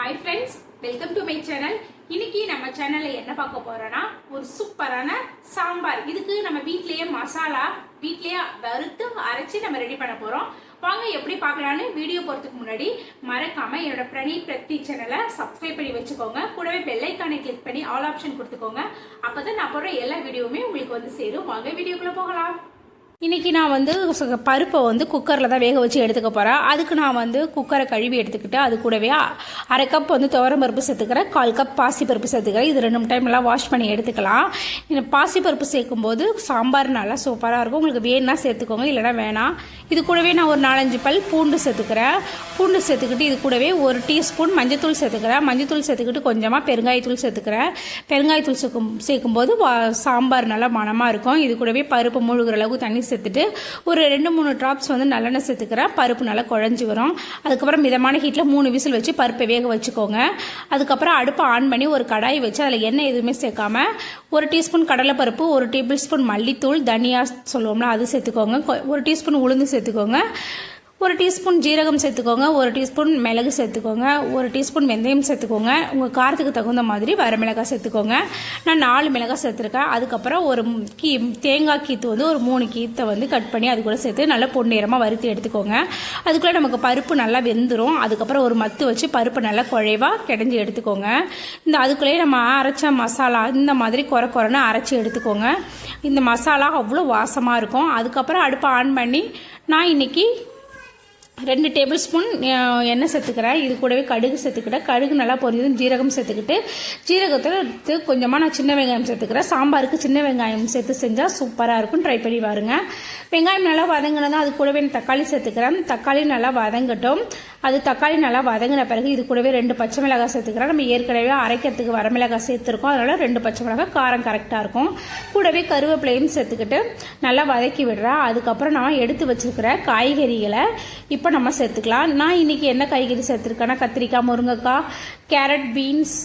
Hi friends, welcome to my channel. இன்னைக்கு நம்ம சேனல்ல என்ன பார்க்க போறோம்னா ஒரு சூப்பரான சாம்பார். இதுக்கு நம்ம வீட்லயே மசாலா வீட்லயே வறுத்து அரைச்சு நம்ம ரெடி பண்ண போறோம். வாங்க எப்படி பார்க்கலாம்னு வீடியோ போறதுக்கு முன்னாடி மறக்காம என்னோட பிரதி சேனலை சப்ஸ்கிரைப் பண்ணி வச்சுக்கோங்க. கூடவே பெல் ஐகானை கிளிக் பண்ணி ஆல் ஆப்ஷன் கொடுத்துக்கோங்க. அப்பதான் நான் போடுற எல்லா வீடியோவுமே உங்களுக்கு வந்து சேரும். வாங்க வீடியோக்குள்ள போகலாம். இன்றைக்கி நான் பருப்பை குக்கரில் தான் வேக வச்சு எடுத்துக்க போகிறேன். அதுக்கு நான் குக்கரை கழுவி எடுத்துக்கிட்டு அது கூடவே அரை கப் துவரம் பருப்பு சேர்த்துக்கிறேன், 1/4 கப் பாசிப்பருப்பு சேர்த்துக்கிறேன். இது 2 டைம் எல்லாம் வாஷ் பண்ணி எடுத்துக்கலாம். இந்த பாசிப்பருப்பு சேர்க்கும்போது சாம்பார் நல்லா சூப்பராக இருக்கும். உங்களுக்கு வேணும்னா சேர்த்துக்கோங்க, இல்லைனா வேணாம். இது கூடவே நான் ஒரு 4-5 பல் பூண்டு சேர்த்துக்கிறேன். பூண்டு சேர்த்துக்கிட்டு இது கூடவே 1 டீஸ்பூன் மஞ்சத்தூள் சேர்த்துக்கிறேன். மஞ்சத்தூள் சேர்த்துக்கிட்டு கொஞ்சமாக பெருங்காயத்தூள் சேர்த்துக்கிறேன். பெருங்காயத்தூள் சேர்க்கும்போது சாம்பார் நல்லா மணமாக இருக்கும். இது கூடவே பருப்பு மூழ்கிற அளவுக்கு தண்ணி சேர்த்துட்டு ஒரு 2-3 ட்ராப்ஸ் நல்லெண்ணெய் சேர்த்துக்கிறேன். பருப்பு நல்லா குழஞ்சி வரும். அதுக்கப்புறம் மிதமான ஹீட்டில் 3 விசில் வச்சு பருப்பை வேக வச்சுக்கோங்க. அதுக்கப்புறம் அடுப்பை ஆன் பண்ணி ஒரு கடாய் வச்சு அதில் எண்ணெய் எதுவுமே சேர்க்காம 1 டீஸ்பூன் கடலைப்பருப்பு, 1 டேபிள் ஸ்பூன் மல்லித்தூள், தனியா சொல்லுவோம்னா அது சேர்த்துக்கோங்க. 1 டீஸ்பூன் உளுந்து சேர்த்துக்கோங்க. 1 டீஸ்பூன் ஜீரகம் சேர்த்துக்கோங்க. 1 டீஸ்பூன் மிளகு சேர்த்துக்கோங்க. 1 டீஸ்பூன் வெந்தயம் சேர்த்துக்கோங்க. உங்கள் காரத்துக்கு தகுந்த மாதிரி வரமிளகாய் சேர்த்துக்கோங்க. நான் 4 மிளகாய் சேர்த்துருக்கேன். அதுக்கப்புறம் ஒரு தேங்காய் கீத்து ஒரு 3 கீத்தை கட் பண்ணி அது கூட சேர்த்து நல்லா பொன்னிறமாக வறுத்து எடுத்துக்கோங்க. அதுக்குள்ளே நமக்கு பருப்பு நல்லா வெந்துடும். அதுக்கப்புறம் ஒரு மத்து வச்சு பருப்பு நல்லா குழைவாக கிடஞ்சி எடுத்துக்கோங்க. இந்த அதுக்குள்ளேயே நம்ம அரைச்ச மசாலா இந்த மாதிரி குறைன்னு அரைச்சி எடுத்துக்கோங்க. இந்த மசாலா அவ்வளோ வாசமாக இருக்கும். அதுக்கப்புறம் அடுப்பை ஆன் பண்ணி நான் இன்னைக்கு 2 டேபிள் ஸ்பூன் எண்ணெய் சேர்த்துக்கிறேன். இது கூடவே கடுகு சேர்த்துக்கிட்டேன். கடுகு நல்லா பொரிஞ்சதும் ஜீரகம் சேர்த்துக்கிட்டு ஜீரகத்தில் கொஞ்சமாக நான் சின்ன வெங்காயம் சேர்த்துக்கிறேன். சாம்பாருக்கு சின்ன வெங்காயம் சேர்த்து செஞ்சால் சூப்பராக இருக்கும். ட்ரை பண்ணி பாருங்க. வெங்காயம் நல்லா வதங்கினதான் அது கூடவே தக்காளி சேர்த்துக்கிறேன். தக்காளி நல்லா வதங்கட்டும். அது தக்காளி நல்லா வதங்கின பிறகு இது கூடவே 2 பச்சை மிளகாய் சேர்த்துக்கிறேன். நம்ம ஏற்கனவே அரைக்கிறதுக்கு வரமிளகாய் சேர்த்துருக்கோம். அதனால 2 பச்சை மிளகாய் காரம் கரெக்டாக இருக்கும். கூடவே கருவேப்பிலையும் சேர்த்துக்கிட்டு நல்லா வதக்கி விடுறேன். அதுக்கப்புறம் நான் எடுத்து வச்சிருக்கிற காய்கறிகளை இப்போ நம்ம சேர்த்துக்கலாம். நான் இன்னைக்கு என்ன காய்கறி சேர்த்துருக்கேன்னா கத்திரிக்காய், முருங்கைக்காய், கேரட், பீன்ஸ்,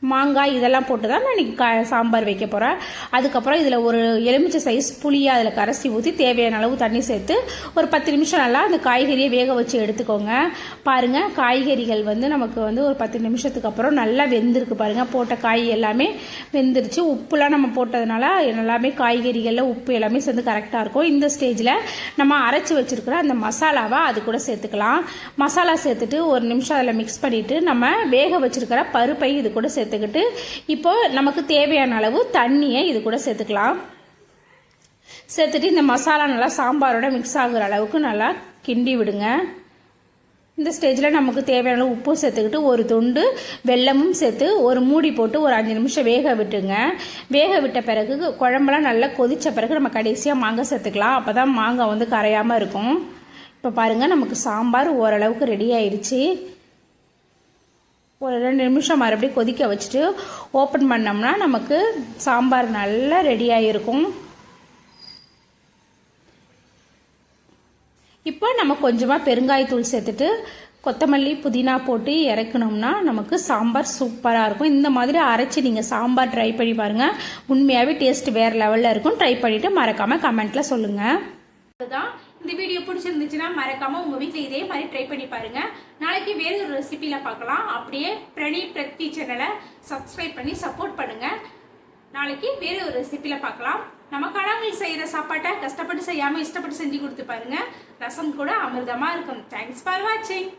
மாங்காய் இதெல்லாம் போட்டு தான் நான் இன்னைக்கு சாம்பார் வைக்க போகிறேன். அதுக்கப்புறம் இதில் ஒரு எலுமிச்சை சைஸ் புளியை அதில் கரைச்சி ஊற்றி தேவையான அளவு தண்ணி சேர்த்து ஒரு 10 நிமிஷம் நல்லா அந்த காய்கறியை வேக வச்சு எடுத்துக்கோங்க. பாருங்கள், காய்கறிகள் நமக்கு ஒரு 10 நிமிஷத்துக்கு அப்புறம் நல்லா வெந்திருக்கு. பாருங்கள், போட்ட காய் எல்லாமே வெந்துருச்சு. உப்புலாம் நம்ம போட்டதுனால எல்லாமே காய்கறிகளில் உப்பு எல்லாமே சேர்ந்து கரெக்டாக இருக்கும். இந்த ஸ்டேஜில் நம்ம அரைச்சி வச்சுருக்கிற அந்த மசாலாவை அது கூட சேர்த்துக்கலாம். மசாலா சேர்த்துட்டு ஒரு நிமிஷம் அதில் மிக்ஸ் பண்ணிவிட்டு நம்ம வேக வச்சுருக்கிற பருப்பை இது கூட சேர்த்துக்கிட்டு இப்போ நமக்கு தேவையான அளவு தண்ணியை இது கூட சேர்த்துக்கலாம். சேர்த்துட்டு இந்த மசாலா நல்லா சாம்பாரோட மிக்ஸ் ஆகுற அளவுக்கு நல்லா கிண்டி விடுங்க. இந்த ஸ்டேஜில் நமக்கு தேவையான அளவு உப்பு சேர்த்துக்கிட்டு ஒரு துண்டு வெல்லமும் சேர்த்து ஒரு மூடி போட்டு ஒரு 5 நிமிஷம் வேக விட்டுங்க. வேக விட்ட பிறகு குழம்பெல்லாம் நல்லா கொதித்த பிறகு நம்ம கடைசியாக மாங்காய் சேர்த்துக்கலாம். அப்போ தான் மாங்காய் கரையாமல் இருக்கும். இப்போ பாருங்கள், நமக்கு சாம்பார் ஓரளவுக்கு ரெடி ஆயிடுச்சு. ஒரு 2 நிமிஷம் மறுபடியும் கொதிக்க வச்சுட்டு ஓப்பன் பண்ணோம்னா நமக்கு சாம்பார் நல்லா ரெடியாக இருக்கும். இப்போ நம்ம கொஞ்சமாக பெருங்காயத்தூள் சேர்த்துட்டு கொத்தமல்லி, புதினா போட்டு இறக்கணும்னா நமக்கு சாம்பார் சூப்பராக இருக்கும். இந்த மாதிரி அரைச்சி நீங்கள் சாம்பார் ட்ரை பண்ணி பாருங்கள். உண்மையாகவே டேஸ்ட் வேறு லெவலில் இருக்கும். ட்ரை பண்ணிவிட்டு மறக்காமல் கமெண்ட்டில் சொல்லுங்கள். அதுதான் இந்த வீடியோ பிடிச்சிருந்துச்சுன்னா மறக்காம உங்க வீட்டில் இதே மாதிரி ட்ரை பண்ணி பாருங்க. நாளைக்கு வேறு ஒரு ரெசிபியில பார்க்கலாம். அப்படியே பிரதி சேனலை சப்ஸ்கிரைப் பண்ணி சப்போர்ட் பண்ணுங்க. நாளைக்கு வேறு ஒரு ரெசிபியில பார்க்கலாம். நம்ம கடவுள் செய்யற சாப்பாட்டை கஷ்டப்பட்டு செய்யாம இஷ்டப்பட்டு செஞ்சு கொடுத்து பாருங்க. ரசம் கூட அமிர்தமா இருக்கும். தேங்க்ஸ் ஃபார் வாட்சிங்.